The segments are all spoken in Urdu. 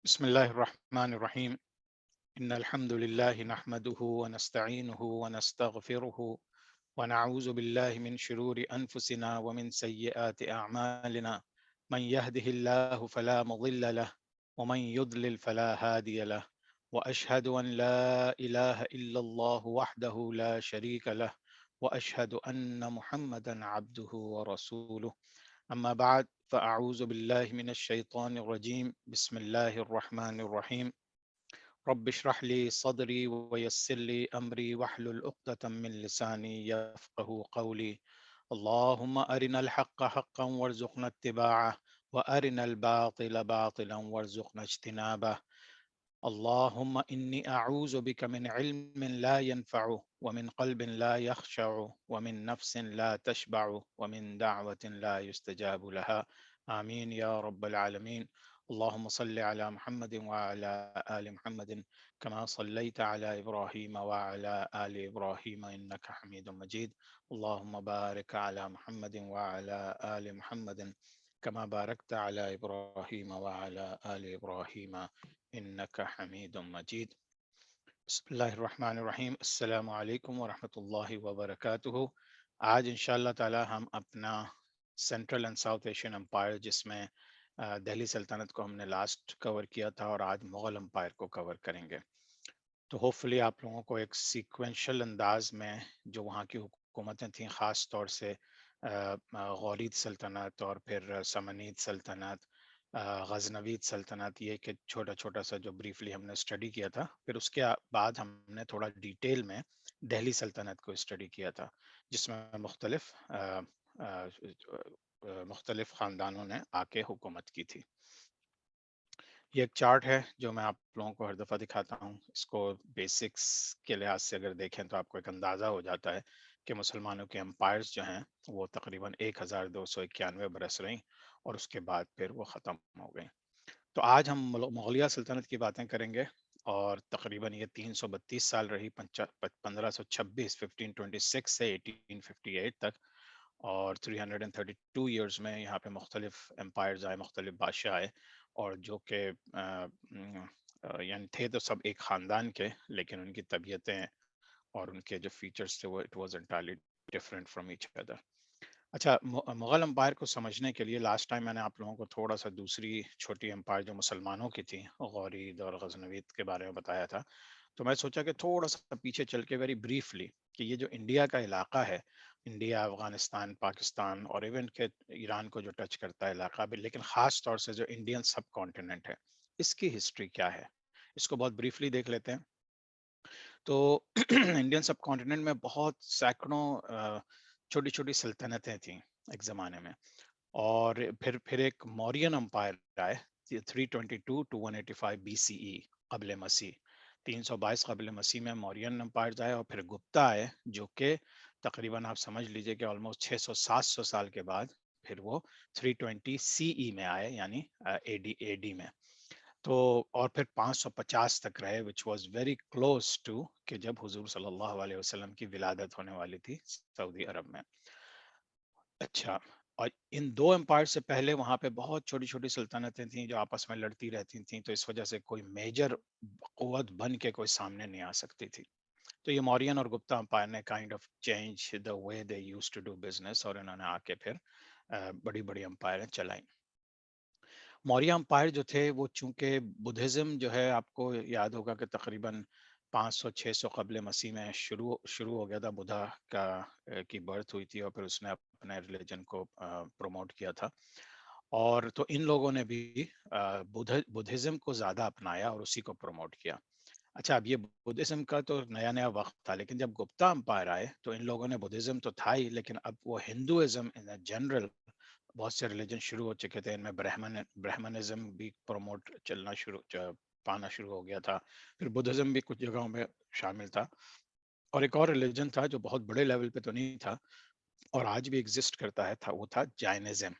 بسم الله الرحمن الرحيم إن الحمد لله نحمده ونستعينه ونستغفره ونعوذ بالله من شرور أنفسنا ومن سيئات أعمالنا من يهده الله فلا مضل له ومن يضلل فلا هادي له وأشهد أن لا إله إلا الله وحده لا شريك له وأشهد أن محمدا عبده ورسوله أما بعد فأعوذ بالله من الشيطان الرجيم بسم الله الرحمن الرحيم رب اشرح لي صدري ويسر لي أمري واحلل عقدة من لساني يفقه قولي اللهم أرنا الحق حقا وارزقنا اتباعه وأرنا الباطل باطلا وارزقنا اجتنابه اللهم إني أعوذ بك من علم لا ينفع ومن قلب لا يخشع ومن نفس لا تشبع ومن دعوة لا يستجاب لها آمين يا رب العالمين اللهم صل على محمد وعلى آل محمد كما صليت على إبراهيم وعلى آل إبراهيم إنك حميد مجيد اللهم بارك على محمد وعلى آل محمد كما باركت على إبراهيم وعلى آل إبراهيم إنك حميد مجيد بسم اللہ الرحمن الرحیم السلام علیکم ورحمۃ اللہ وبرکاتہ۔ آج انشاءاللہ تعالی ہم اپنا central and south Asian empire, جس میں دہلی سلطنت کو ہم نے لاسٹ کور کیا تھا، اور آج مغل امپائر کو کور کریں گے۔ تو ہوپ فلی آپ لوگوں کو ایک سیکوینشل انداز میں جو وہاں کی حکومتیں تھیں، خاص طور سے غورید سلطنت اور پھر سمنید سلطنت، غزنوید سلطنت، یہ کہ چھوٹا چھوٹا سا جو بریفلی ہم نے اسٹڈی کیا تھا، پھر اس کے بعد ہم نے تھوڑا ڈیٹیل میں دہلی سلطنت کو اسٹڈی کیا تھا، جس میں مختلف خاندانوں نے آ کے حکومت کی تھی۔ یہ ایک چارٹ ہے جو میں آپ لوگوں کو ہر دفعہ دکھاتا ہوں۔ اس کو بیسکس کے لحاظ سے اگر دیکھیں تو آپ کو ایک اندازہ ہو جاتا ہے کہ مسلمانوں کے امپائرز جو ہیں وہ تقریباً 1291 برس رہیں، اور اس کے بعد پھر وہ ختم ہو گئیں۔ تو آج ہم مغلیہ سلطنت کی باتیں کریں گے، اور تقریباً یہ 332 سال رہی، 1526 1526 سے 1858 تک، اور 332 ایئرز میں یہاں پہ مختلف امپائرز آئے، مختلف بادشاہ آئے، اور جو کہ یعنی تھے تو سب ایک خاندان کے، لیکن ان کی طبیعتیں اور ان کے جو فیچرز تھے وہ it was entirely different from each other. اچھا، مغل امپائر کو سمجھنے کے لیے لاسٹ ٹائم میں نے آپ لوگوں کو تھوڑا سا دوسری چھوٹی امپائر جو مسلمانوں کی تھی، غورید اور غزنوید کے بارے میں بتایا تھا، تو میں سوچا کہ تھوڑا سا پیچھے چل کے ویری بریفلی کہ یہ جو انڈیا کا علاقہ ہے، انڈیا، افغانستان، پاکستان، اور ایون کہ ایران کو جو ٹچ کرتا ہے علاقہ بھی، لیکن خاص طور سے جو انڈین سب کانٹیننٹ ہے، اس کی ہسٹری کیا ہے، اس کو بہت بریفلی دیکھ لیتے ہیں۔ تو انڈین سب کانٹیننٹ میں بہت سینکڑوں چھوٹی چھوٹی سلطنتیں تھیں ایک زمانے میں، اور پھر ایک مورین امپائر آئے 322 to 185 BCE قبل مسیح، 322 قبل مسیح میں مورین امپائر آئے، اور پھر گپتا آئے جو کہ تقریباً آپ سمجھ لیجئے کہ آلموسٹ 600 700 سال کے بعد پھر وہ 320 CE میں آئے، یعنی اے ڈی میں۔ تو اور پھر 550 تک رہے، which was very close to کہ جب حضور صلی اللہ علیہ وسلم کی ولادت ہونے والی تھی سعودی عرب میں۔ اچھا، اور ان دو امپائر سے پہلے وہاں پہ بہت چھوٹی چھوٹی سلطنتیں تھیں جو آپس میں لڑتی رہتی تھیں، تو اس وجہ سے کوئی میجر قوت بن کے کوئی سامنے نہیں آ سکتی تھی۔ تو یہ مورین اور گپتا امپائر نے kind of change the way they used to do business, اور انہوں نے آ کے پھر بڑی بڑی امپائریں چلائیں۔ موریہ امپائر جو تھے وہ چونکہ بدھزم جو ہے، آپ کو یاد ہوگا کہ تقریباً 500 600 قبل مسیح میں شروع ہو گیا تھا، بدھا کی برتھ ہوئی تھی، اور پھر اس نے اپنے ریلیجن کو پروموٹ کیا تھا، اور تو ان لوگوں نے بھی بدھزم کو زیادہ اپنایا اور اسی کو پروموٹ کیا۔ اچھا، اب یہ بدھزم کا تو نیا نیا وقت تھا، لیکن جب گپتا امپائر آئے تو ان لوگوں نے بدھزم تو تھا ہی، لیکن اب وہ ہندوازم ان جنرل، بہت سے ریلیجن شروع ہو چکے تھے، ان میں برہمنزم بھی پروموٹ پانا شروع ہو گیا تھا، پھر بدھزم بھی کچھ جگہوں میں شامل تھا، اور ایک اور ریلیجن تھا جو بہت بڑے لیول پہ تو نہیں تھا اور آج بھی ایگزسٹ کرتا ہے، وہ تھا جائنزم۔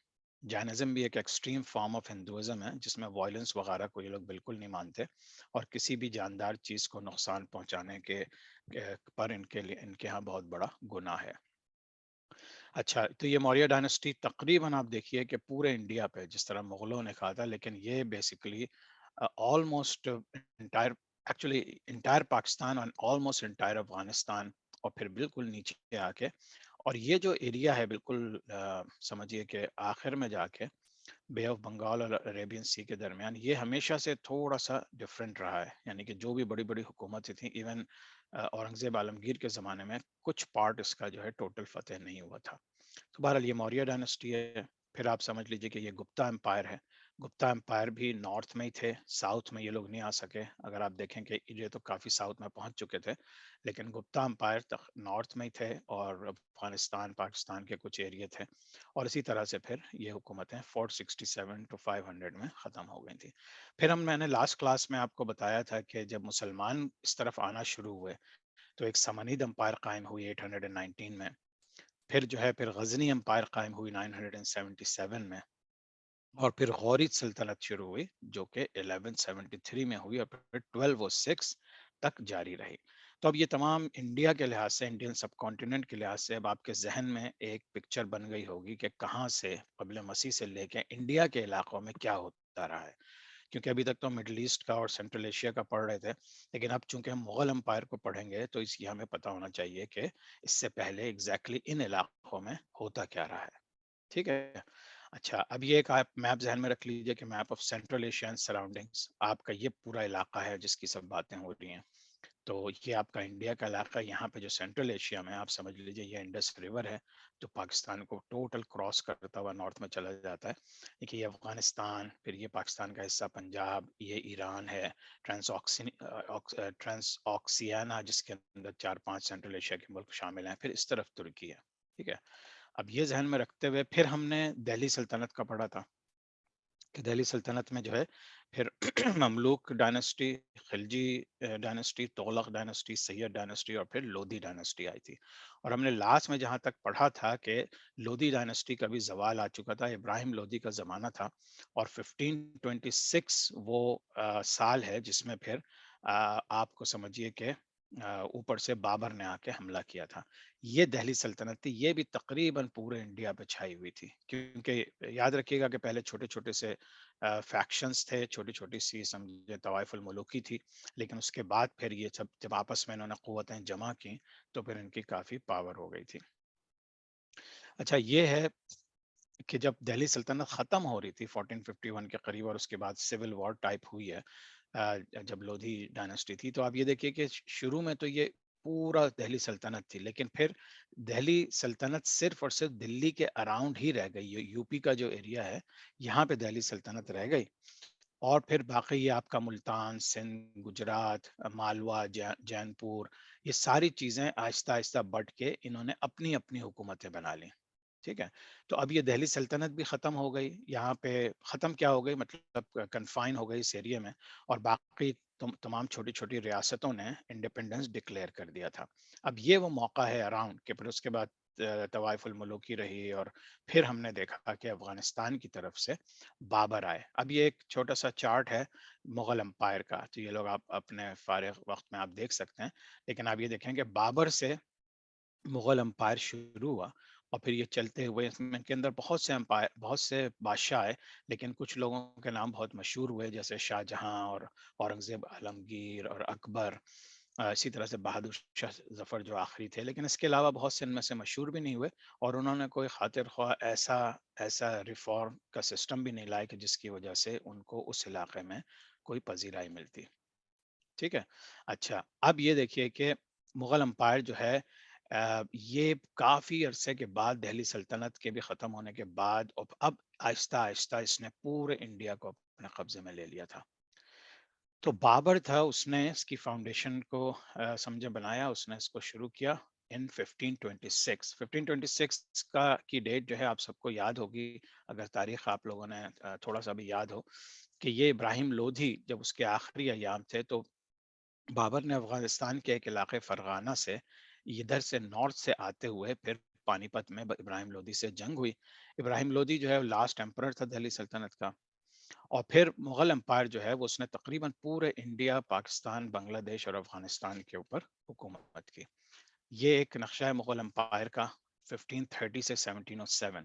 جائنزم بھی ایک ایکسٹریم فارم آف ہندوازم ہے، جس میں وائلنس وغیرہ کو یہ لوگ بالکل نہیں مانتے، اور کسی بھی جاندار چیز کو نقصان پہنچانے کے پر ان کے ہاں بہت بڑا گناہ ہے۔ اچھا، تو یہ موریہ ڈائنسٹی تقریباً آپ دیکھیے کہ پورے انڈیا پہ جس طرح مغلوں نے کہا تھا، لیکن یہ basically almost entire, actually entire Pakistan and almost entire Afghanistan, اور پھر بالکل نیچے آ کے، اور یہ جو ایریا ہے بالکل سمجھیے کہ آخر میں جا کے بے آف بنگال اور عریبین سی کے درمیان، یہ ہمیشہ سے تھوڑا سا ڈفرینٹ رہا ہے. یعنی کہ جو بھی بڑی بڑی حکومتیں تھیں، ایون اورنگزیب عالمگیر کے زمانے میں کچھ پارٹ اس کا جو ہے ٹوٹل فتح نہیں ہوا تھا. تو بہرحال یہ موریہ ڈائنسٹی ہے. پھر آپ سمجھ لیجئے کہ یہ گپتا امپائر ہے. گپتا امپائر بھی نارتھ میں ہی تھے، ساؤتھ میں یہ لوگ نہیں آ سکے. اگر آپ دیکھیں کہ یہ تو کافی ساؤتھ میں پہنچ چکے تھے، لیکن گپتا امپائر تک نارتھ میں ہی تھے، اور افغانستان پاکستان کے کچھ ایریے تھے. اور اسی طرح سے پھر یہ حکومتیں 467 ٹو 500 میں ختم ہو گئی تھیں. پھر میں نے لاسٹ کلاس میں آپ کو بتایا تھا کہ جب مسلمان اس طرف آنا شروع ہوئے تو ایک سمنید امپائر قائم ہوئی 819 میں. پھر جو ہے پھر غزنی امپائر قائم ہوئی 977 میں، اور پھر غوریت سلطنت شروع ہوئی جو کہ 1173 میں ہوئی، اور پھر 1206 تک جاری رہی. تو اب یہ تمام انڈیا کے لحاظ سے، انڈین سب کانٹیننٹ کے لحاظ سے اب آپ کے ذہن میں ایک پکچر بن گئی ہوگی کہ کہاں سے قبل مسیح سے لے کے انڈیا کے علاقوں میں کیا ہوتا رہا ہے. کیونکہ ابھی تک تو مڈل ایسٹ کا اور سینٹرل ایشیا کا پڑھ رہے تھے، لیکن اب چونکہ ہم مغل امپائر کو پڑھیں گے تو اس کی ہمیں پتہ ہونا چاہیے کہ اس سے پہلے ایگزیکٹلی ان علاقوں میں ہوتا کیا رہا ہے. ٹھیک ہے. اچھا، اب یہ ایک آپ میپ ذہن میں رکھ لیجئے کہ map of central Asian surroundings, آپ کا یہ پورا علاقہ ہے جس کی سب باتیں ہو رہی ہیں. تو یہ آپ کا انڈیا کا علاقہ، یہاں پہ جو سینٹرل ایشیا میں آپ سمجھ لیجئے یہ انڈس ریور ہے جو پاکستان کو ٹوٹل کراس کرتا ہوا نارتھ میں چلا جاتا ہے. دیکھیے یہ افغانستان، پھر یہ پاکستان کا حصہ پنجاب، یہ ایران ہے، ٹرانس آکسیانا جس کے اندر 4-5 سینٹرل ایشیا کے ملک شامل ہیں، پھر اس طرف ترکی ہے. ٹھیک ہے. اب یہ ذہن میں رکھتے ہوئے پھر ہم نے دہلی سلطنت کا پڑھا تھا کہ دہلی سلطنت میں جو ہے پھر Mamluk dynasty, Khalji dynasty, Tughlaq dynasty, Sayyid dynasty, اور پھر لودھی ڈائنسٹی آئی تھی. اور ہم نے لاسٹ میں جہاں تک پڑھا تھا کہ لودھی ڈائنسٹی کا بھی زوال آ چکا تھا، ابراہیم لودھی کا زمانہ تھا، اور 1526 وہ سال ہے جس میں پھر آپ کو سمجھیے کہ اوپر سے بابر نے آ کے حملہ کیا تھا. یہ دہلی سلطنت تھی، یہ بھی تقریباً پورے انڈیا پہ چھائی ہوئی تھی. کیونکہ یاد رکھیے گا کہ پہلے چھوٹے چھوٹے سے فیکشنز تھے، چھوٹی چھوٹی سی سمجھے طوائف الملوکی تھی، لیکن اس کے بعد پھر یہ سب جب آپس میں انہوں نے قوتیں جمع کی تو پھر ان کی کافی پاور ہو گئی تھی. اچھا، یہ ہے کہ جب دہلی سلطنت ختم ہو رہی تھی 1451 کے قریب، اور اس کے بعد سول وار ٹائپ ہوئی ہے جب لودھی ڈائنسٹی تھی، تو آپ یہ دیکھیے کہ شروع میں تو یہ پورا دہلی سلطنت تھی، لیکن پھر دہلی سلطنت صرف اور صرف دلی کے اراؤنڈ ہی رہ گئی. یو پی کا جو ایریا ہے یہاں پہ دہلی سلطنت رہ گئی، اور پھر باقی یہ آپ کا ملتان، سندھ، گجرات، مالوا، جین پور، یہ ساری چیزیں آہستہ آہستہ بٹ کے انہوں نے اپنی اپنی حکومتیں بنا لی. ٹھیک ہے. تو اب یہ دہلی سلطنت بھی ختم ہو گئی، یہاں پہ ختم کیا ہو گئی مطلب کنفائن ہو گئی اس ایریا میں، اور باقی تمام چھوٹی چھوٹی ریاستوں نے انڈیپینڈنس ڈکلیئر کر دیا تھا. اب یہ وہ موقع ہے اراؤنڈ کہ پھر اس کے بعد طوائف الملوکی رہی، اور پھر ہم نے دیکھا کہ افغانستان کی طرف سے بابر آئے. اب یہ ایک چھوٹا سا چارٹ ہے مغل امپائر کا، تو یہ لوگ آپ اپنے فارغ وقت میں آپ دیکھ سکتے ہیں. لیکن آپ یہ دیکھیں کہ بابر سے مغل امپائر شروع ہوا، اور پھر یہ چلتے ہوئے اس میں کے اندر بہت سے امپائر، بہت سے بادشاہ آئے، لیکن کچھ لوگوں کے نام بہت مشہور ہوئے جیسے شاہ جہاں اور اورنگزیب عالمگیر اور اکبر، اسی طرح سے بہادر شاہ ظفر جو آخری تھے. لیکن اس کے علاوہ بہت سے ان میں سے مشہور بھی نہیں ہوئے، اور انہوں نے کوئی خاطر خواہ ایسا ریفارم کا سسٹم بھی نہیں لائے کہ جس کی وجہ سے ان کو اس علاقے میں کوئی پذیرائی ملتی. ٹھیک ہے. اچھا، اب یہ دیکھیے کہ مغل امپائر جو ہے یہ کافی عرصے کے بعد دہلی سلطنت کے بھی ختم ہونے کے بعد اب آہستہ آہستہ اس نے پورے انڈیا کو اپنے قبضے میں لے لیا تھا. تو بابر تھا، اس نے اس کی فاؤنڈیشن کو سمجھے بنایا، اس نے اس کو شروع کیا ان 1526. 1526 کی ڈیٹ جو ہے آپ سب کو یاد ہوگی اگر تاریخ آپ لوگوں نے تھوڑا سا بھی یاد ہو، کہ یہ ابراہیم لودھی جب اس کے آخری ایام تھے تو بابر نے افغانستان کے ایک علاقے فرغانہ سے ادھر سے نارتھ سے آتے ہوئے پھر پانی پت میں ابراہیم لودھی سے جنگ ہوئی. ابراہیم لودھی جو ہے لاسٹ ایمپرر تھا دہلی سلطنت کا. اور پھر مغل امپائر جو ہے وہ اس نے تقریباً پورے انڈیا، پاکستان، بنگلہ دیش اور افغانستان کے اوپر حکومت کی. یہ ایک نقشہ ہے مغل امپائر کا 1530 سے 1707.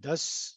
10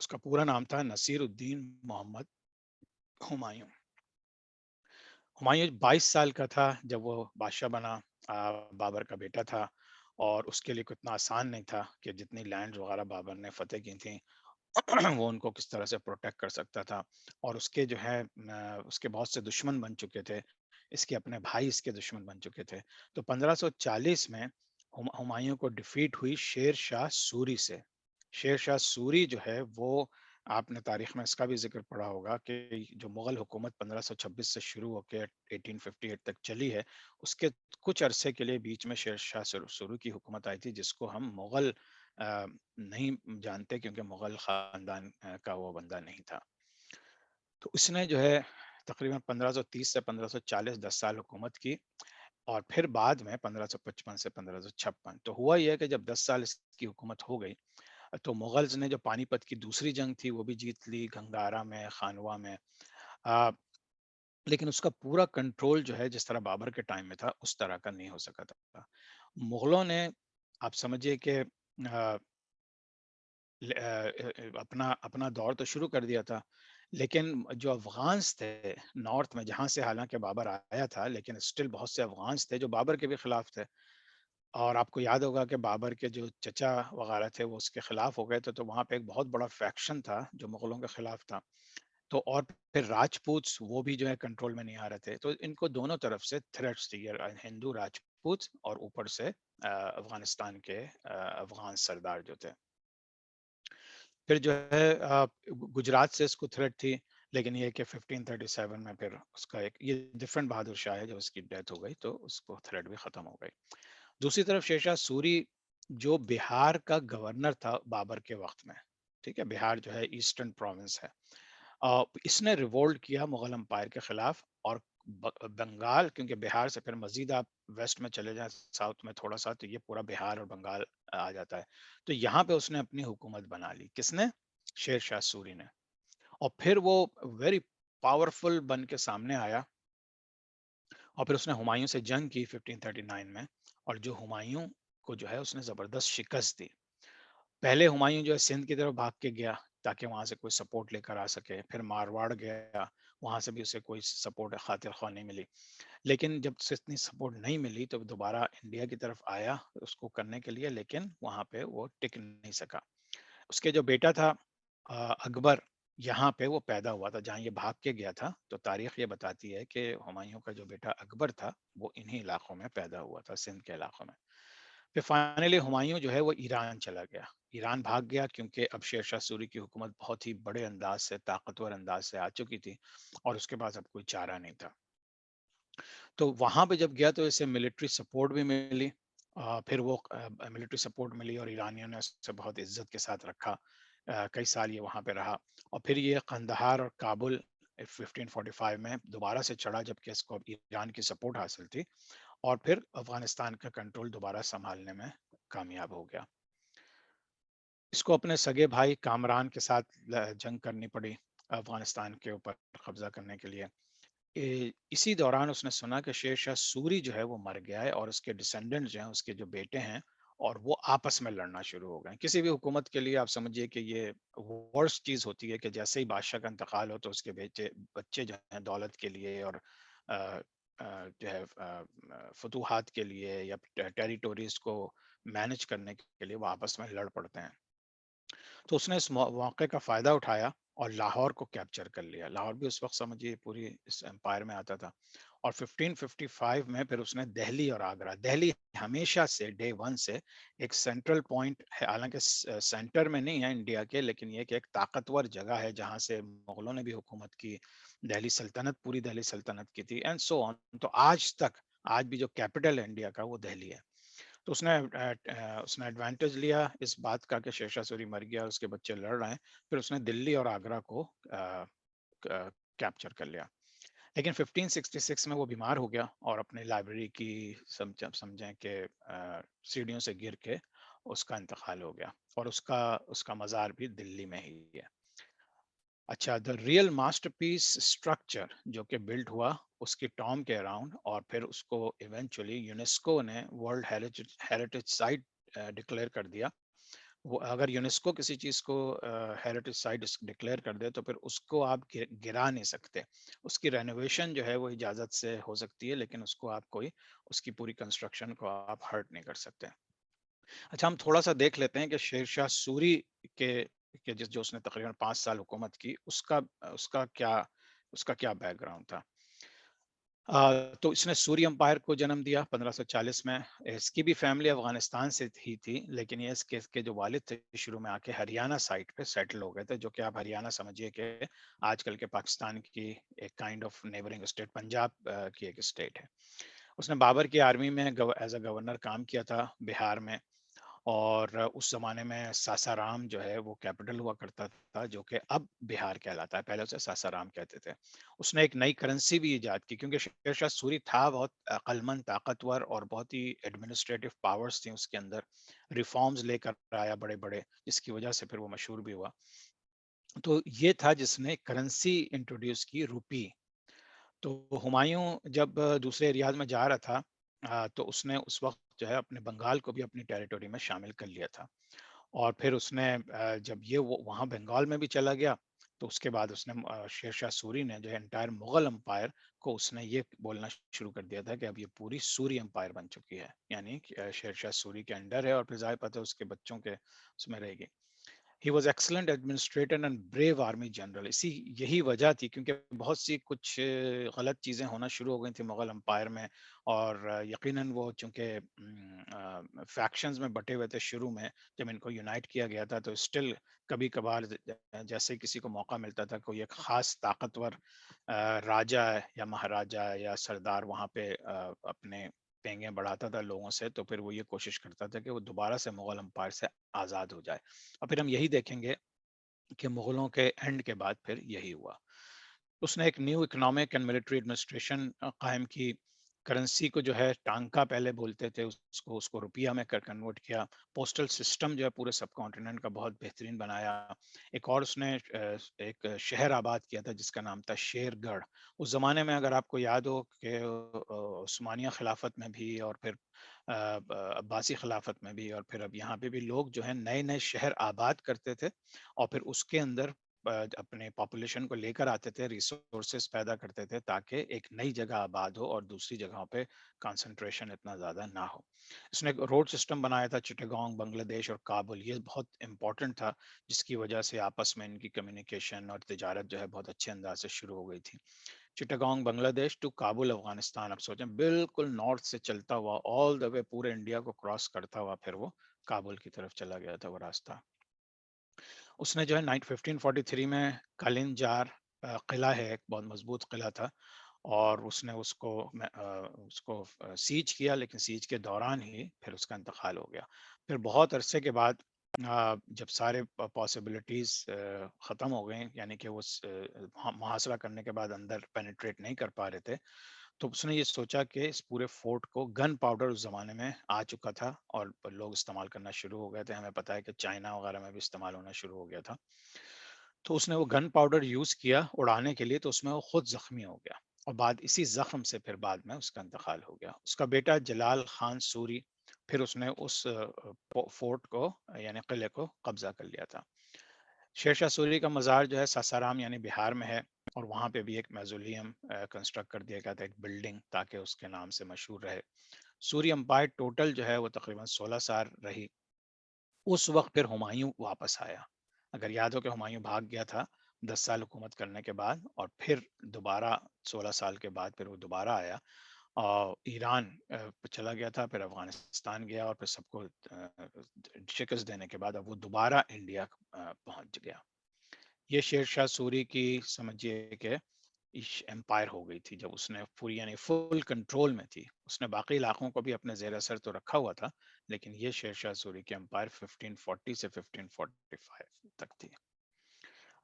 اس کا پورا نام تھا نصیر الدین محمد ہمایوں. ہمایوں 22 سال کا تھا جب وہ بادشاہ بنا. بابر کا بیٹا تھا اور اس کے لیے اتنا آسان نہیں تھا کہ جتنی لینڈ وغیرہ بابر نے فتح کی تھیں وہ ان کو کس طرح سے پروٹیکٹ کر سکتا تھا. اور اس کے جو ہے اس کے بہت سے دشمن بن چکے تھے. اس کے اپنے بھائی اس کے دشمن بن چکے تھے. تو 1540 میں ہمایوں کو ڈیفیٹ ہوئی شیر شاہ سوری سے. شیر شاہ سوری جو ہے وہ آپ نے تاریخ میں اس کا بھی ذکر پڑھا ہوگا کہ جو مغل حکومت 1526 سے شروع ہو کے 1858 تک چلی ہے اس کے کچھ عرصے کے لیے بیچ میں شیر شاہ سوری کی حکومت آئی تھی جس کو ہم مغل نہیں جانتے کیونکہ مغل خاندان کا وہ بندہ نہیں تھا. تو اس نے جو ہے تقریباً 1530 سے 1540 10 سال حکومت کی. اور پھر بعد میں 1555 سے 1556 تو ہوا یہ کہ جب 10 سال اس کی حکومت ہو گئی تو مغلز نے جو پانی پت کی دوسری جنگ تھی وہ بھی جیت لی گنگارا میں خانوا میں. لیکن اس کا پورا کنٹرول جو ہے جس طرح بابر کے ٹائم میں تھا اس طرح کا نہیں ہو سکا تھا. مغلوں نے آپ سمجھے کہ اپنا اپنا دور تو شروع کر دیا تھا لیکن جو افغانس تھے نارتھ میں جہاں سے حالانکہ بابر آیا تھا لیکن اسٹل بہت سے افغانس تھے جو بابر کے بھی خلاف تھے. اور آپ کو یاد ہوگا کہ بابر کے جو چچا وغیرہ تھے وہ اس کے خلاف ہو گئے تھے تو وہاں پہ ایک بہت بڑا فیکشن تھا جو مغلوں کے خلاف تھا. تو اور پھر راجپوتس وہ بھی جو ہے کنٹرول میں نہیں آ رہے تھے تو ان کو دونوں طرف سے تھریٹس تھی ہندو راجپوت اور اوپر سے افغانستان کے افغان سردار جو تھے. پھر جو ہے گجرات سے اس کو تھریٹ تھی لیکن یہ کہ 1537 میں پھر اس کا ایک یہ ڈفرنٹ بہادر شاہ ہے جب اس کی ڈیتھ ہو گئی تو اس کو تھریٹ بھی ختم ہو گئی. دوسری طرف شیرشاہ سوری جو بہار کا گورنر تھا بابر کے وقت میں ٹھیک ہے بہار جو ہے ایسٹرن پروونس ہے. اس نے ریوولٹ کیا مغل امپائر کے خلاف اور بنگال کیونکہ بہار سے پھر مزید آپ ویسٹ میں چلے جائیں ساؤتھ میں تھوڑا سا تو یہ پورا بہار اور بنگال آ جاتا ہے. تو یہاں پہ اس نے اپنی حکومت بنا لی. کس نے؟ شیر شاہ سوری نے. اور پھر وہ ویری پاورفل بن کے سامنے آیا اور پھر اس نے ہمایوں سے جنگ کی 1539 میں اور جو ہمایوں کو جو ہے اس نے زبردست شکست دی. پہلے ہمایوں جو ہے سندھ کی طرف بھاگ کے گیا تاکہ وہاں سے کوئی سپورٹ لے کر آ سکے. پھر مارواڑ گیا وہاں سے بھی اسے کوئی سپورٹ خاطر خواہ نہیں ملی. لیکن جب سے اتنی سپورٹ نہیں ملی تو دوبارہ انڈیا کی طرف آیا اس کو کرنے کے لیے لیکن وہاں پہ وہ ٹک نہیں سکا. اس کے جو بیٹا تھا اکبر یہاں پہ وہ پیدا ہوا تھا جہاں یہ بھاگ کے گیا تھا. تو تاریخ یہ بتاتی ہے کہ ہمایوں کا جو بیٹا اکبر تھا وہ انہی علاقوں میں پیدا ہوا تھا سندھ کے علاقوں میں. پھر فائنلی ہمایوں جو ہے وہ ایران چلا گیا. ایران بھاگ گیا کیونکہ اب شیر شاہ سوری کی حکومت بہت ہی بڑے انداز سے طاقتور انداز سے آ چکی تھی اور اس کے پاس اب کوئی چارہ نہیں تھا. تو وہاں پہ جب گیا تو اسے ملٹری سپورٹ بھی ملی. پھر وہ ملٹری سپورٹ ملی اور ایرانیوں نے اسے بہت عزت کے ساتھ رکھا. کئی سال یہ وہاں پہ رہا اور پھر یہ قندھار اور کابل 1545 میں دوبارہ سے چڑھا جبکہ اس کو ایران کی سپورٹ حاصل تھی اور پھر افغانستان کا کنٹرول دوبارہ سنبھالنے میں کامیاب ہو گیا. اس کو اپنے سگے بھائی کامران کے ساتھ جنگ کرنی پڑی افغانستان کے اوپر قبضہ کرنے کے لیے. اسی دوران اس نے سنا کہ شیر شاہ سوری جو ہے وہ مر گیا ہے اور اس کے ڈسینڈنٹ جو ہیں اس کے جو بیٹے ہیں اور وہ آپس میں لڑنا شروع ہو گئے. کسی بھی حکومت کے لیے آپ سمجھیے کہ یہ ورس چیز ہوتی ہے کہ جیسے ہی بادشاہ کا انتقال ہو تو اس کے بچے جو ہیں دولت کے لیے اور جو ہے فتوحات کے لیے یا ٹیریٹوریز کو مینج کرنے کے لیے وہ آپس میں لڑ پڑتے ہیں. تو اس نے اس موقع کا فائدہ اٹھایا اور لاہور کو کیپچر کر لیا. لاہور بھی اس وقت سمجھیے پوری اس امپائر میں آتا تھا. اور 1555 میں پھر اس نے دہلی اور آگرہ دہلی ہمیشہ سے ڈے ون سے ایک سینٹرل پوائنٹ ہے حالانکہ سینٹر میں نہیں ہے انڈیا کے لیکن یہ کہ ایک طاقتور جگہ ہے جہاں سے مغلوں نے بھی حکومت کی. دہلی سلطنت پوری دہلی سلطنت کی تھی اینڈ سو آن. تو آج تک آج بھی جو کیپٹل ہے انڈیا کا وہ دہلی ہے. تو اس نے ایڈوانٹیج لیا اس بات کا کہ شیر شاہ سوری مر گیا اس کے بچے لڑ رہے ہیں. پھر اس نے دلی اور آگرہ کو کیپچر کر لیا. لیکن 1566 میں وہ بیمار ہو گیا اور اپنے لائبریری کی سمجھیں کہ سیڑھیوں سے گر کے اس کا انتقال ہو گیا اور اس کا مزار بھی دلی میں ہی ہے. اچھا the real master piece structure جو کہ بلڈ ہوا اس کی ٹام کے اراؤنڈ اور پھر اس کو ایونچولی یونیسکو نے ورلڈ ہیریٹیج سائٹ ڈکلیئر کر دیا وہ اگر یونیسکو کسی چیز کو ہیریٹیج سائٹ ڈکلیئر کر دے تو پھر اس کو آپ گرا نہیں سکتے. اس کی رینوویشن جو ہے وہ اجازت سے ہو سکتی ہے، لیکن اس کو آپ کوئی اس کی پوری کنسٹرکشن کو آپ ہرٹ نہیں کر سکتے. اچھا، ہم تھوڑا سا دیکھ لیتے ہیں کہ شیر شاہ سوری کے جو اس نے تقریباً 5 سال حکومت کی، اس کا کیا بیک گراؤنڈ تھا. تو اس نے سوری امپائر کو جنم دیا 1540 میں. اس کی بھی فیملی افغانستان سے ہی تھی، لیکن یہ اس کے جو والد تھے شروع میں آ کے ہریانہ سائٹ پہ سیٹل ہو گئے تھے، جو کہ آپ ہریانہ سمجھیے کہ آج کل کے پاکستان کی ایک kind of neighbouring state, Punjab کی ایک اسٹیٹ ہے. اس نے بابر کی آرمی میں ایز اے گورنر کام کیا تھا بہار میں، اور اس زمانے میں ساسارام جو ہے وہ کیپٹل ہوا کرتا تھا، جو کہ اب بہار کہلاتا ہے، پہلے اسے ساسارام کہتے تھے. اس نے ایک نئی کرنسی بھی ایجاد کی، کیونکہ شیر شاہ سوری تھا بہت عقل مند، طاقتور، اور بہت ہی ایڈمنسٹریٹو پاورز تھیں اس کے اندر. ریفارمز لے کر آیا بڑے بڑے، جس کی وجہ سے پھر وہ مشہور بھی ہوا. تو یہ تھا جس نے کرنسی انٹروڈیوس کی، روپی. تو ہمایوں جب دوسرے ایریاز میں جا رہا تھا، تو اس نے اس وقت جو ہے اپنے بنگال کو بھی اپنی ٹیریٹوری میں شامل کر لیا تھا. اور پھر اس نے جب یہ وہاں بنگال میں بھی چلا گیا، تو اس کے بعد اس نے شیر شاہ سوری نے جو ہے انٹائر مغل امپائر کو اس نے یہ بولنا شروع کر دیا تھا کہ اب یہ پوری سوری امپائر بن چکی ہے، یعنی شیر شاہ سوری کے انڈر ہے، اور پھر ظاہر پتہ ہے اس کے بچوں کے اس میں رہے گی. He was excellent administrator and brave army general. یہی وجہ تھی، کیونکہ بہت سی کچھ غلط چیزیں ہونا شروع ہو گئی تھیں مغل امپائر میں، اور یقیناً وہ چونکہ فیکشنز میں بٹے ہوئے تھے شروع میں، جب ان کو یونائٹ کیا گیا تھا تو اسٹل کبھی کبھار جیسے کسی کو موقع ملتا تھا کوئی ایک خاص طاقتور راجا یا مہاراجا یا سردار وہاں پہ اپنے پینگیں بڑھاتا تھا لوگوں سے، تو پھر وہ یہ کوشش کرتا تھا کہ وہ دوبارہ سے مغل امپائر سے آزاد ہو جائے. اور پھر ہم یہی دیکھیں گے کہ مغلوں کے اینڈ کے بعد پھر یہی ہوا. اس نے ایک new economic and military administration قائم کی. کرنسی کو جو ہے ٹانکا پہلے بولتے تھے، اس کو روپیہ میں کنورٹ کیا. پوسٹل سسٹم جو ہے پورے سب کانٹیننٹ کا بہت بہترین بنایا. ایک اور اس نے ایک شہر آباد کیا تھا جس کا نام تھا شیر گڑھ. اس زمانے میں اگر آپ کو یاد ہو کہ عثمانیہ خلافت میں بھی، اور پھر عباسی خلافت میں بھی، اور پھر اب یہاں پہ بھی لوگ جو ہے نئے نئے شہر آباد کرتے تھے، اور پھر اس کے اندر اپنے پاپولیشن کو لے کر آتے تھے، ریسورسز پیدا کرتے تھے تاکہ ایک نئی جگہ آباد ہو اور دوسری جگہوں پہ کانسنٹریشن اتنا زیادہ نہ ہو. اس نے ایک روڈ سسٹم بنایا تھا چٹاگانگ، بنگلہ دیش اور کابل. یہ بہت امپورٹنٹ تھا، جس کی وجہ سے آپس میں ان کی کمیونیکیشن اور تجارت جو ہے بہت اچھے انداز سے شروع ہو گئی تھی. چٹاگانگ بنگلہ دیش ٹو کابل افغانستان. اب سوچیں بالکل نارتھ سے چلتا ہوا آل دا وے پورے انڈیا کو کراس کرتا ہوا پھر وہ کابل کی طرف چلا گیا تھا وہ راستہ. اس نے جو ہے 1543 میں کالن جار قلعہ ہے، ایک بہت مضبوط قلعہ تھا، اور اس نے اس کو سیج کیا، لیکن سیج کے دوران ہی پھر اس کا انتقال ہو گیا. پھر بہت عرصے کے بعد جب سارے پاسبلٹیز ختم ہو گئے، یعنی کہ وہ محاصرہ کرنے کے بعد اندر پینیٹریٹ نہیں کر پا رہے تھے، تو اس نے یہ سوچا کہ اس پورے فورٹ کو، گن پاؤڈر اس زمانے میں آ چکا تھا اور لوگ استعمال کرنا شروع ہو گئے تھے. ہمیں پتا ہے کہ چائنا وغیرہ میں بھی استعمال ہونا شروع ہو گیا تھا. تو اس نے وہ گن پاؤڈر یوز کیا اڑانے کے لیے، تو اس میں وہ خود زخمی ہو گیا، اور بعد اسی زخم سے پھر بعد میں اس کا انتقال ہو گیا. اس کا بیٹا جلال خان سوری پھر اس نے اس فورٹ کو یعنی قلعے کو قبضہ کر لیا تھا. شیر شاہ سوری کا مزار جو ہے ساسارام یعنی بہار میں ہے، اور وہاں پہ بھی ایک میزولیم کنسٹرکٹ کر دیا گیا تھا، ایک بلڈنگ، تاکہ اس کے نام سے مشہور رہے. سوری امپائر ٹوٹل جو ہے وہ تقریباً 16 سال رہی. اس وقت پھر ہمایوں واپس آیا. اگر یاد ہو کہ ہمایوں بھاگ گیا تھا 10 سال حکومت کرنے کے بعد، اور پھر دوبارہ 16 سال کے بعد پھر وہ دوبارہ آیا، اور ایران چلا گیا تھا، پھر افغانستان گیا، اور پھر سب کو شکست دینے کے بعد اب وہ دوبارہ انڈیا پہنچ گیا. یہ شیر شاہ سوری کی سمجھیے کہ امپائر ہو گئی تھی جب اس نے پوری یعنی فل کنٹرول میں تھی. اس نے باقی علاقوں کو بھی اپنے زیر اثر تو رکھا ہوا تھا، لیکن یہ شیر شاہ سوری کی امپائر 1540 سے 1545 تک تھی.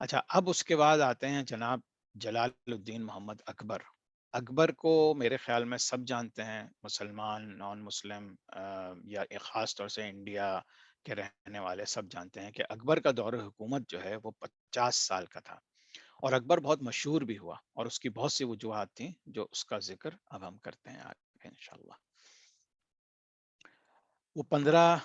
اچھا، اب اس کے بعد آتے ہیں جناب جلال الدین محمد اکبر. اکبر کو میرے خیال میں سب جانتے ہیں، مسلمان، نان مسلم، یا ایک خاص طور سے انڈیا کے رہنے والے سب جانتے ہیں کہ اکبر کا دور حکومت جو ہے وہ 50 سال کا تھا، اور اکبر بہت مشہور بھی ہوا، اور اس کی بہت سی وجوہات تھیں جو اس کا ذکر اب ہم کرتے ہیں آگے انشاءاللہ. وہ 15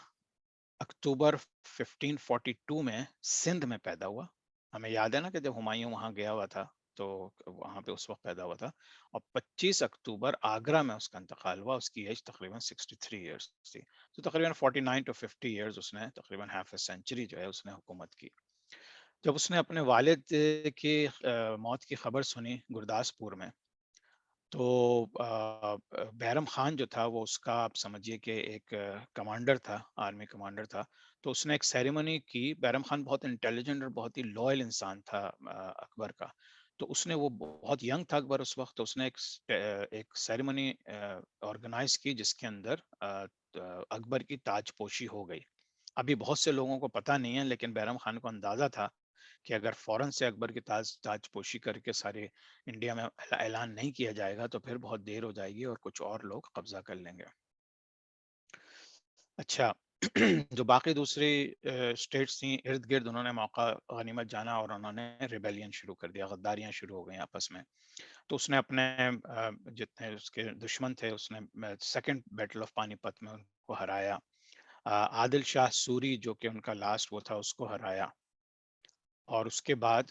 اکتوبر 1542 میں سندھ میں پیدا ہوا. ہمیں یاد ہے نا کہ جب ہمایوں وہاں گیا ہوا تھا تو وہاں پہ اس وقت پیدا ہوا تھا. اور 25 اکتوبر آگرہ میں اس کا انتقال ہوا. اس کی ایج تقریباً 63 ایئرس تھی. تو تقریباً 49 to 50 ایئرز اس نے تقریباً ہاف اے سینچری جو ہے اس نے حکومت کی. جب اس نے اپنے والد کی موت کی خبر سنی گرداسپور میں، تو بیرم خان جو تھا وہ اس کا آپ سمجھیے کہ ایک کمانڈر تھا، آرمی کمانڈر تھا. تو اس نے ایک سیریمنی کی. بیرم خان بہت انٹیلیجنٹ اور بہت ہی لوئل انسان تھا اکبر کا. تو اس نے، وہ بہت ینگ تھا اکبر اس وقت، تو اس نے ایک سیریمنی آرگنائز کی جس کے اندر اکبر کی تاج پوشی ہو گئی. ابھی بہت سے لوگوں کو پتہ نہیں ہے، لیکن بیرم خان کو اندازہ تھا کہ اگر فوراً سے اکبر کی تاج پوشی کر کے سارے انڈیا میں اعلان نہیں کیا جائے گا تو پھر بہت دیر ہو جائے گی اور کچھ اور لوگ قبضہ کر لیں گے. اچھا. جو باقی دوسری اسٹیٹس تھیں ارد گرد، انہوں نے موقع غنیمت جانا اور انہوں نے ریبیلین شروع کر دیا، غداریاں شروع ہو گئیں آپس میں. تو اس نے اپنے جتنے اس کے دشمن تھے، اس نے سیکنڈ بیٹل آف پانی پت میں ان کو ہرایا. عادل شاہ سوری جو کہ ان کا لاسٹ وہ تھا، اس کو ہرایا. اور اس کے بعد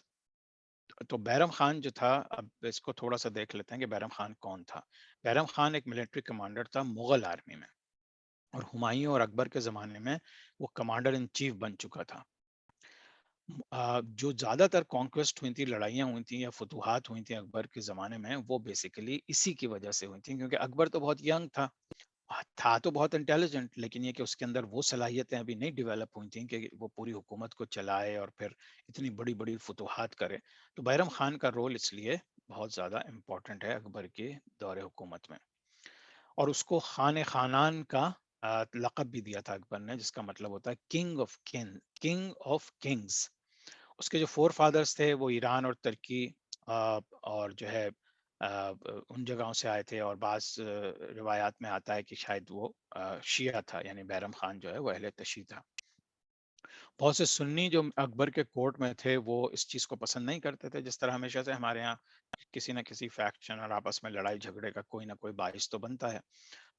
تو بیرم خان جو تھا، اب اس کو تھوڑا سا دیکھ لیتے ہیں کہ بیرم خان کون تھا. بیرم خان ایک ملٹری کمانڈر تھا مغل آرمی میں، اور ہمایوں اور اکبر کے زمانے میں وہ کمانڈر ان چیف بن چکا تھا. جو زیادہ تر کانکویسٹ ہوئی تھی، لڑائیاں ہوئی تھیں یا فتوحات ہوئی تھیں اکبر کے زمانے میں، وہ بیسیکلی اسی کی وجہ سے ہوئی تھیں، کیونکہ اکبر تو بہت ینگ تھا تو بہت انٹیلیجنٹ، لیکن یہ کہ اس کے اندر وہ صلاحیتیں ابھی نہیں ڈیولپ ہوئی تھیں کہ وہ پوری حکومت کو چلائے اور پھر اتنی بڑی بڑی فتوحات کرے. تو بیرم خان کا رول اس لیے بہت زیادہ امپورٹنٹ ہے اکبر کے دور حکومت میں. اور اس کو خان خانان کا لقب بھی دیا تھا اکبر نے، جس کا مطلب ہوتا ہے کنگ آف کنگز. اس کے جو فور فادرز تھے وہ ایران اور ترکی اور جو ہے ان جگہوں سے آئے تھے. اور بعض روایات میں آتا ہے کہ شاید وہ شیعہ تھا، یعنی بیرم خان جو ہے وہ اہل تشیع تھا. بہت سے سنی جو اکبر کے کورٹ میں تھے وہ اس چیز کو پسند نہیں کرتے تھے. جس طرح ہمیشہ سے ہمارے ہاں کسی نہ کسی فیکشن اور آپس میں لڑائی جھگڑے کا کوئی نہ کوئی باعث تو بنتا ہے.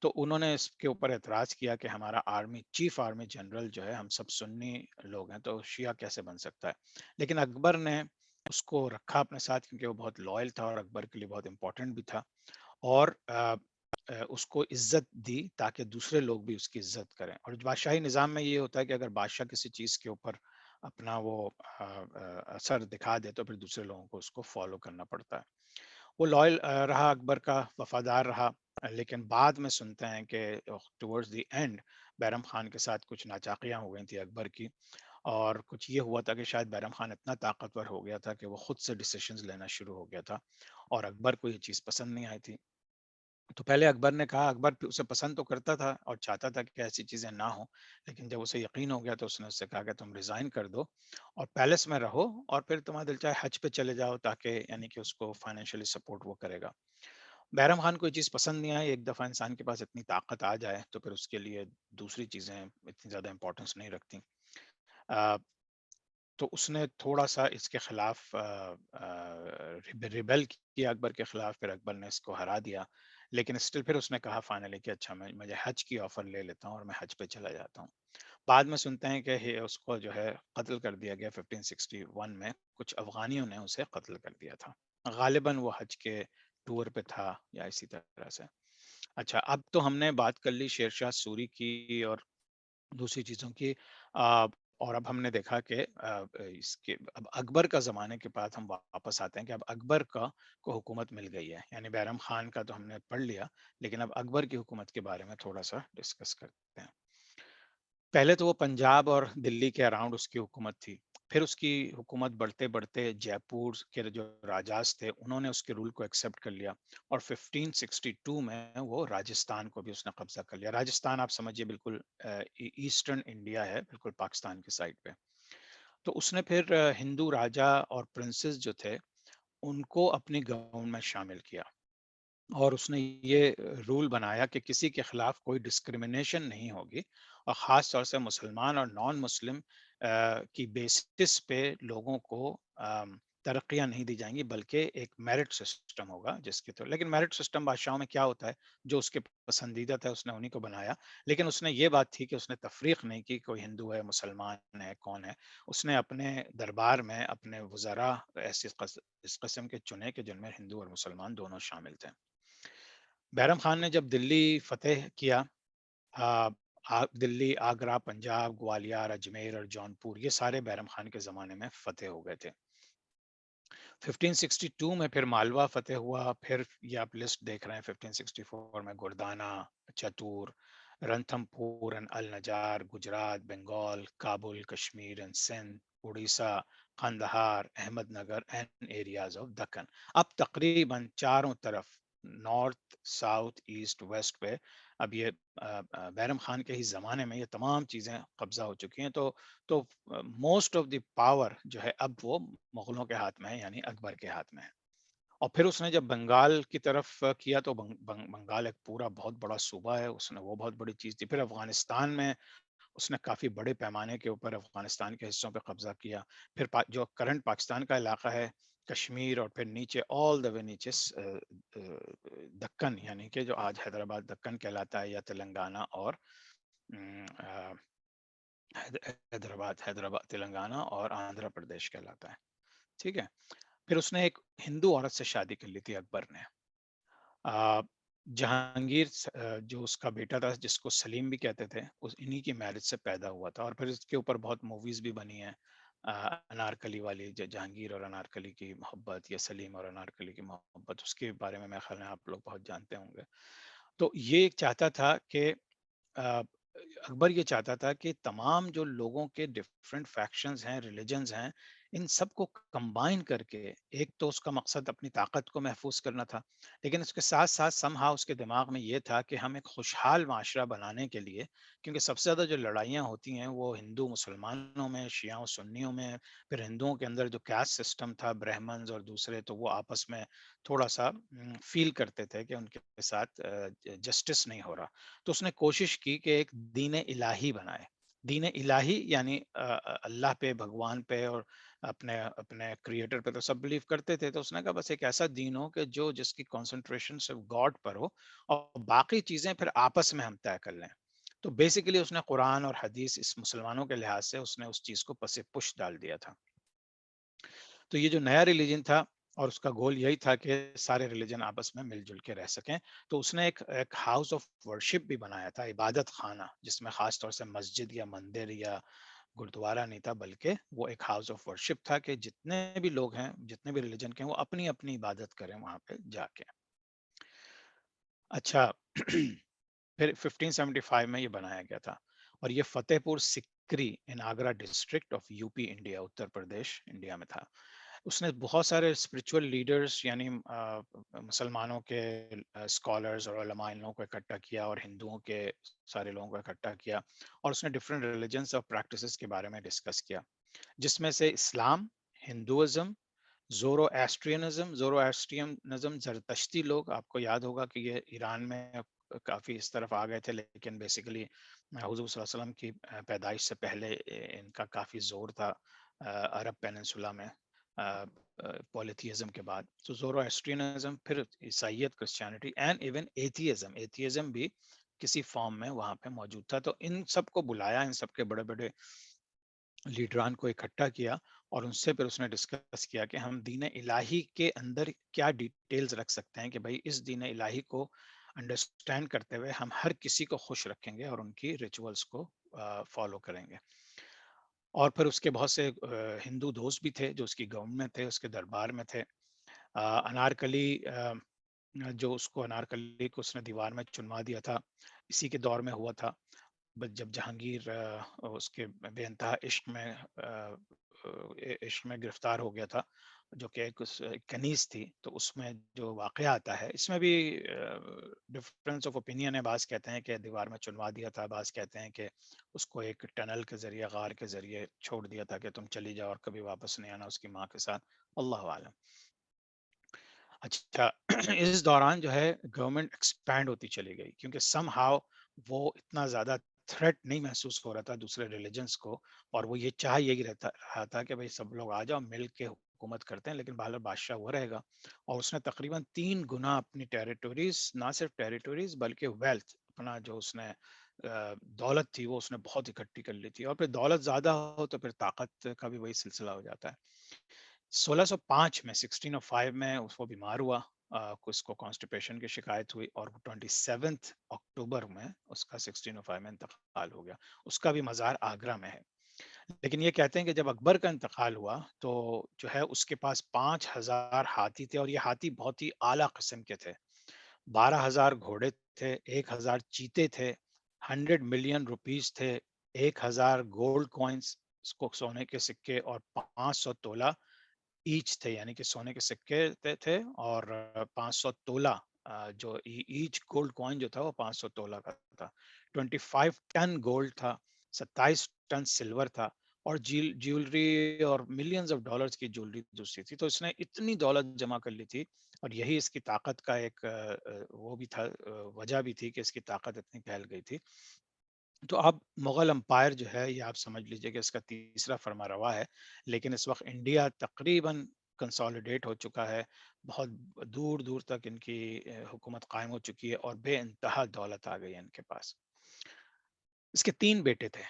تو انہوں نے اس کے اوپر اعتراض کیا کہ ہمارا چیف آرمی جنرل جو ہے، ہم سب سنی لوگ ہیں، تو شیعہ کیسے بن سکتا ہے. لیکن اکبر نے اس کو رکھا اپنے ساتھ کیونکہ وہ بہت لائل تھا اور اکبر کے لیے بہت امپورٹنٹ بھی تھا. اور اس کو عزت دی تاکہ دوسرے لوگ بھی اس کی عزت کریں. اور بادشاہی نظام میں یہ ہوتا ہے کہ اگر بادشاہ کسی چیز کے اوپر اپنا وہ اثر دکھا دے تو پھر دوسرے لوگوں کو اس کو فالو کرنا پڑتا ہے. وہ لائل رہا، اکبر کا وفادار رہا. لیکن بعد میں سنتے ہیں کہ towards the end Bairam Khan کے ساتھ کچھ ناچاقیاں ہو گئی تھی اکبر کی. اور کچھ یہ ہوا تھا کہ شاید بیرم خان اتنا طاقتور ہو گیا تھا کہ وہ خود سے ڈیسیشنز لینا شروع ہو گیا تھا، اور اکبر کو یہ چیز پسند نہیں آئی تھی. تو پہلے اکبر نے کہا، اکبر اسے پسند تو کرتا تھا اور چاہتا تھا کہ ایسی چیزیں نہ ہوں، لیکن جب اسے یقین ہو گیا تو اس نے اس سے کہا کہ تم ریزائن کر دو اور پیلس میں رہو، اور پھر تمہارا دل چاہے حج پہ چلے جاؤ، تاکہ یعنی کہ اس کو فائنینشلی سپورٹ وہ کرے گا. بیرم خان کو یہ چیز پسند نہیں آئی. ایک دفعہ انسان کے پاس اتنی طاقت آ جائے تو پھر اس کے لیے دوسری چیزیں اتنی زیادہ امپورٹنس نہیں رکھتی. تو اس نے تھوڑا سا اس کے خلاف ریبل کیا اکبر کے خلاف. پھر اکبر نے اس کو ہرا دیا، لیکن اسٹل پھر اس نے کہا فائنلی کہ اچھا مجھے حج کی آفر لے لیتا ہوں اور میں حج پہ چلا جاتا ہوں. بعد میں سنتے ہیں کہ اس کو جو ہے قتل کر دیا گیا 1561 میں. کچھ افغانیوں نے اسے قتل کر دیا تھا. غالباً وہ حج کے ٹور پہ تھا یا اسی طرح سے. اچھا، اب تو ہم نے بات کر لی شیر شاہ سوری کی اور دوسری چیزوں کی. اور اب ہم نے دیکھا کہ اس کے اب اکبر کا زمانے کے بعد ہم واپس آتے ہیں کہ اب اکبر کو حکومت مل گئی ہے. یعنی بیرم خان کا تو ہم نے پڑھ لیا، لیکن اب اکبر کی حکومت کے بارے میں تھوڑا سا ڈسکس کرتے ہیں. پہلے تو وہ پنجاب اور دلی کے اراؤنڈ اس کی حکومت تھی. پھر اس کی حکومت بڑھتے بڑھتے جے پور کے جو راجاز تھے انہوں نے اس کے رول کو ایکسیپٹ کر لیا، اور 1562 میں وہ راجستھان کو بھی اس نے قبضہ کر لیا. راجستھان آپ سمجھیے بالکل ایسٹرن انڈیا ہے، بالکل پاکستان کی سائڈ پہ. تو اس نے پھر ہندو راجا اور پرنسز جو تھے ان کو اپنی گورنمنٹ میں شامل کیا، اور اس نے یہ رول بنایا کہ کسی کے خلاف کوئی ڈسکریمنیشن نہیں ہوگی، اور خاص طور سے مسلمان اور نان مسلم کی بیسس پہ لوگوں کو ترقیاں نہیں دی جائیں گی، بلکہ ایک میرٹ سسٹم ہوگا جس کے تو. لیکن میرٹ سسٹم بادشاہوں میں کیا ہوتا ہے، جو اس کے پسندیدہ تھا اس نے انہیں کو بنایا. لیکن اس نے یہ بات تھی کہ اس نے تفریق نہیں کی کوئی ہندو ہے مسلمان ہے کون ہے. اس نے اپنے دربار میں اپنے وزراء اس قسم کے چنے کہ جن میں ہندو اور مسلمان دونوں شامل تھے. بیرم خان نے جب دلی فتح کیا، دلی، آگرہ، پنجاب، گوالیار، اجمیر اور جونپور یہ سارے بیرم خان کے زمانے میں فتح ہو گئے تھے. 1562 میں پھر مالوا فتح ہوا. پھر یہ آپ لسٹ دیکھ رہے ہیں، 1564 میں گردانا، چتور، رنتھم پور اینڈ النجار، Gujarat, Bengal, Kabul, Kashmir and Sindh, Orissa, Kandahar, Ahmednagar and areas of Deccan. اب تقریباً چاروں طرف، نارتھ، ساؤتھ، ایسٹ، ویسٹ پہ اب یہ بیرم خان کے ہی زمانے میں یہ تمام چیزیں قبضہ ہو چکی ہیں. تو موسٹ آف دی پاور جو ہے اب وہ مغلوں کے ہاتھ میں ہے، یعنی اکبر کے ہاتھ میں ہے. اور پھر اس نے جب بنگال کی طرف کیا تو بنگال ایک پورا بہت بڑا صوبہ ہے، اس نے وہ بہت بڑی چیز تھی. پھر افغانستان میں اس نے کافی بڑے پیمانے کے اوپر افغانستان کے حصوں پہ قبضہ کیا. پھر جو کرنٹ پاکستان کا علاقہ ہے، کشمیر، اور پھر نیچے آل دا وے نیچے دکن، یعنی کہ جو آج حیدرآباد دکن کہلاتا ہے، یا تلنگانہ اور حیدرآباد تلنگانہ اور آندھرا پردیش کہلاتا ہے. ٹھیک ہے. پھر اس نے ایک ہندو عورت سے شادی کر لی تھی اکبر نے. جہانگیر جو اس کا بیٹا تھا جس کو سلیم بھی کہتے تھے، انہی کی میرج سے پیدا ہوا تھا. اور پھر اس کے اوپر بہت موویز بھی بنی ہیں، انارکلی والی، جہانگیر اور انارکلی کی محبت، یا سلیم اور انارکلی کی محبت، اس کے بارے میں میرے خیال میں آپ لوگ بہت جانتے ہوں گے. تو یہ چاہتا تھا کہ اکبر یہ چاہتا تھا کہ تمام جو لوگوں کے ڈفرینٹ فیکشنز ہیں، ریلیجنز ہیں، ان سب کو کمبائن کر کے، ایک تو اس کا مقصد اپنی طاقت کو محفوظ کرنا تھا، لیکن اس کے ساتھ ساتھ somehow اس کے دماغ میں یہ تھا کہ ہم ایک خوشحال معاشرہ بنانے کے لیے، کیونکہ سب سے زیادہ جو لڑائیاں ہوتی ہیں وہ ہندو مسلمانوں میں، شیعہ و سنیوں میں. پھر ہندوؤں کے اندر جو کاسٹ سسٹم تھا، برہمنز اور دوسرے، تو وہ آپس میں تھوڑا سا فیل کرتے تھے کہ ان کے ساتھ جسٹس نہیں ہو رہا. تو اس نے کوشش کی کہ ایک دین الہی بنائے. دین الہی یعنی اللہ پہ، بھگوان پہ، اور اپنے اپنے کریٹر پہ تو سب بلیو کرتے تھے. تو اس نے کہا بس ایک ایسا دین ہو کہ جس کی کنسنٹریشن صرف گاڈ پر ہو، اور باقی چیزیں پھر آپس میں ہم طے کر لیں. تو بیسیکلی اس نے قرآن اور حدیث اس مسلمانوں کے لحاظ سے اس نے اس چیز کو پس پش ڈال دیا تھا. تو یہ جو نیا ریلیجن تھا، اور اس کا گول یہی تھا کہ سارے ریلیجن آپس میں مل جل کے رہ سکیں. تو اس نے ایک ہاؤس آف ورشپ بھی بنایا تھا، عبادت خانہ، جس میں خاص طور سے مسجد یا مندر یا گردوارہ نہیں تھا، بلکہ وہ ایک ہاؤس آف ورشپ تھا کہ جتنے بھی لوگ ہیں، جتنے بھی ریلیجن کے ہیں، وہ اپنی اپنی عبادت کریں وہاں پہ جا کے. اچھا. پھر 1575 میں یہ بنایا گیا تھا، اور یہ Fatehpur Sikri in Agra district of U P India, Uttar Pradesh India میں تھا. اس نے بہت سارے اسپرچول لیڈرز، یعنی مسلمانوں کے اسکالرز اور علماء، ان لوگوں کو اکٹھا کیا، اور ہندوؤں کے سارے لوگوں کو اکٹھا کیا، اور اس نے ڈفرینٹ ریلیجنس اور پریکٹسز کے بارے میں ڈسکس کیا، جس میں سے اسلام، ہندوازم، زورو ایسٹرینزم زرتشتی لوگ. آپ کو یاد ہوگا کہ یہ ایران میں کافی اس طرف آ گئے تھے، لیکن بیسیکلی حضور صلی اللہ علیہ وسلم کی پیدائش سے پہلے ان کا کافی زور تھا عرب پیننسولا میں پولیتھیزم کے بعد. تو زورو ایسٹرینزم، پھر عیسائیت، کرسچینٹی اینڈ ایون ایتھیزم بھی کسی فارم میں وہاں پہ موجود تھا. تو ان سب کو بلایا، ان سب کے بڑے بڑے لیڈران کو اکٹھا کیا، اور ان سے پھر اس نے ڈسکس کیا کہ ہم دین الہی کے اندر کیا ڈیٹیلز رکھ سکتے ہیں، کہ بھائی اس دین الہی کو انڈرسٹینڈ کرتے ہوئے ہم ہر کسی کو خوش رکھیں گے اور ان کی ریچولز کو فالو کریں گے. اور پھر اس کے بہت سے ہندو دوست بھی تھے جو اس کی گورنمنٹ میں تھے، اس کے دربار میں تھے. انارکلی جو اس کو انارکلی کو اس نے دیوار میں چنوا دیا تھا، اسی کے دور میں ہوا تھا جب جہانگیر اس کے بے انتہا عشق میں گرفتار ہو گیا تھا، جو کہ ایک کنیز تھی. تو اس میں جو واقعہ آتا ہے، اس میں بھی ڈفرینس آف اوپینین ہے. بعض کہتے ہیں کہ دیوار میں چنوا دیا تھا، بعض کہتے ہیں کہ اس کو ایک ٹنل کے ذریعے، غار کے ذریعے چھوڑ دیا تھا کہ تم چلی جاؤ اور کبھی واپس نہیں آنا اس کی ماں کے ساتھ، اللہ عالم. اچھا. اس دوران جو ہے گورنمنٹ ایکسپینڈ ہوتی چلی گئی، کیونکہ سم ہاؤ وہ اتنا زیادہ تھریٹ نہیں محسوس ہو رہا تھا دوسرے ریلیجنس کو، اور وہ یہ یہی رہا تھا کہ بھائی سب لوگ آ جاؤ، مل کے حکومت کرتے ہیں، لیکن بہرحال بادشاہ وہ رہے گا. اور اس نے تقریباً 3 گنا اپنی ٹیریٹوریز، نہ صرف ٹیریٹوریز بلکہ ویلتھ، اپنا جو اس نے دولت تھی وہ اس نے بہت اکٹھی کر لی تھی. اور پھر دولت زیادہ ہو تو پھر طاقت کا بھی وہی سلسلہ ہو جاتا ہے. 1605 میں 1605 میں وہ بیمار ہوا، اس کو کانسٹیپیشن کی شکایت ہوئی، اور 27 اکتوبر میں اس کا 1605 میں انتقال ہو گیا. اس کا بھی مزار آگرہ میں ہے. لیکن یہ کہتے ہیں کہ جب اکبر کا انتقال ہوا تو جو ہے اس کے پاس 5,000 ہاتھی تھے، اور یہ ہاتھی بہت ہی اعلیٰ قسم کے تھے. 12,000 گھوڑے تھے، 1,000 چیتے تھے، 100 ملین روپیز تھے، 1,000 گولڈ کوائنس کو سونے کے سکے، اور 500 تولہ ایچ تھے، یعنی کہ سونے کے سکے تھے، اور 500 تولہ جو ایچ گولڈ کوائن جو تھا وہ 500 تولہ کا تھا. 25 ٹن گولڈ تھا، 27 ٹن سلور تھا، اور جیولری اور ملینز آف ڈالرز کی جیولری دوسری تھی. تو اس نے اتنی دولت جمع کر لی تھی، اور یہی اس کی طاقت کا ایک وہ بھی تھا، وجہ بھی تھی کہ اس کی طاقت اتنی پھیل گئی تھی. تو اب مغل امپائر جو ہے یہ آپ سمجھ لیجئے کہ اس کا تیسرا فرما روا ہے. لیکن اس وقت انڈیا تقریباً کنسالیڈیٹ ہو چکا ہے، بہت دور دور تک ان کی حکومت قائم ہو چکی ہے، اور بے انتہا دولت آ گئی ہے ان کے پاس. اس کے 3 بیٹے تھے،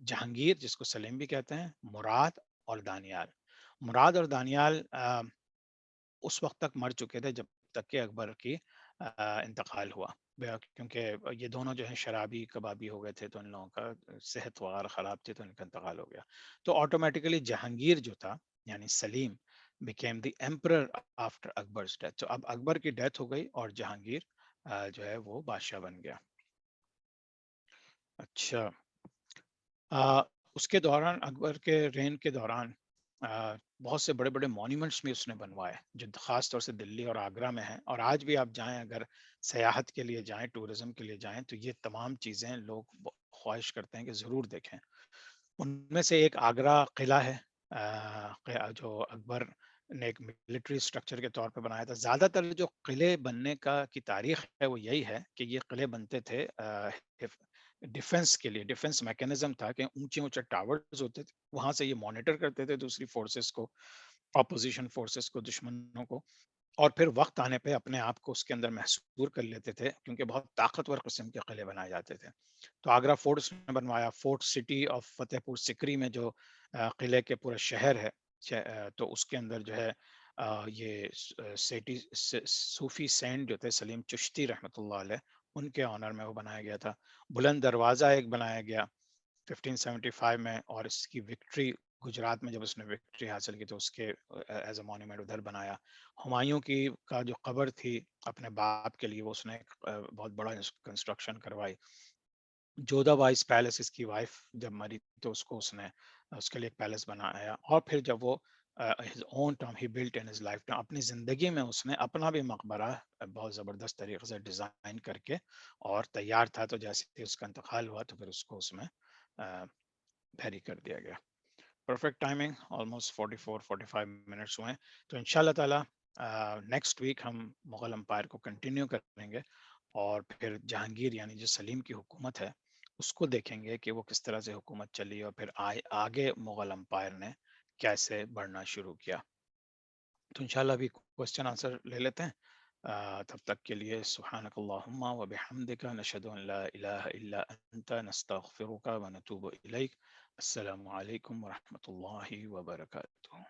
جہانگیر جس کو سلیم بھی کہتے ہیں، مراد اور دانیال. مراد اور دانیال اس وقت تک مر چکے تھے جب تک کہ اکبر کی انتقال ہوا، کیونکہ یہ دونوں جو ہیں شرابی کبابی ہو گئے تھے، تو ان لوگوں کا صحت وغیرہ خراب تھی، تو ان کا انتقال ہو گیا. تو آٹومیٹیکلی جہانگیر جو تھا یعنی سلیم became the emperor after Akbar's death. تو اب اکبر کی ڈیتھ ہو گئی اور جہانگیر جو ہے وہ بادشاہ بن گیا. اچھا، اس کے دوران، اکبر کے رین کے دوران، بہت سے بڑے بڑے مونیومنٹس بھی اس نے بنوائے جو خاص طور سے دلی اور آگرہ میں ہیں. اور آج بھی آپ جائیں، اگر سیاحت کے لیے جائیں، ٹورزم کے لیے جائیں، تو یہ تمام چیزیں لوگ خواہش کرتے ہیں کہ ضرور دیکھیں. ان میں سے ایک آگرہ قلعہ ہے، جو اکبر نے ایک ملٹری سٹرکچر کے طور پہ بنایا تھا. زیادہ تر جو قلعے بننے کی تاریخ ہے وہ یہی ہے کہ یہ قلعے بنتے تھے ڈیفنس کے لیے. ڈیفنس میکینزم تھا کہ اونچے اونچے ٹاورز ہوتے تھے، وہاں سے یہ مانیٹر کرتے تھے دوسری فورسز کو، اپوزیشن فورسز کو، دشمنوں کو، اور پھر وقت آنے پہ اپنے آپ کو اس کے اندر محصور کر لیتے تھے، کیونکہ بہت طاقتور قسم کے قلعے بنائے جاتے تھے. تو آگرہ فورٹ اس نے بنوایا. فورٹ سٹی آف فتح پور سکری میں جو قلعے کے پورا شہر ہے، تو اس کے اندر جو ہے یہ صوفی سینٹ جو تھے سلیم چشتی رحمۃ اللہ علیہ، ان کے آنر میں وہ بنایا گیا تھا. بلند دروازہ ایک بنایا گیا 1575 میں، اور اس کی وکٹری گجرات میں جب اس نے وکٹری حاصل کی تو اس کے ایز اے مونیومنٹ ادھر بنایا. ہمایوں کی کا جو قبر تھی اپنے باپ کے لیے، وہ اس نے بہت بڑا کنسٹرکشن کروائی. جودھا وائس پیلس، اس کی وائف جب مری تو اس نے اس کے لیے ایک پیلس بنایا. اور پھر جب وہ his own term he built in his lifetime، اپنی زندگی میں اس نے اپنا بھی مقبرہ بہت زبردست طریقے سے ڈیزائن کر کے اور تیار تھا. تو جیسے ہی اس کا انتقال ہوا تو پھر اس کو اس میں بھری کر دیا گیا. پرفیکٹ ٹائمنگ، آلموسٹ 44-45 منٹس ہوئے. تو ان شاء اللہ تعالیٰ نیکسٹ ویک ہم مغل امپائر کو کنٹینیو کریں گے، اور پھر جہانگیر یعنی جو سلیم کی حکومت ہے اس کو دیکھیں گے کہ وہ کس طرح سے حکومت چلی، اور پھر آگے مغل امپائر نے کیسے بڑھنا شروع کیا. تو انشاءاللہ ابھی کوشچن آنسر لے لیتے ہیں. تب تک کے لیے سبحانک اللہم و بحمدک، نشہد ان لا الہ الا انت، نستغفرک و نتوب الیک. السلام علیکم ورحمۃ اللہ وبرکاتہ.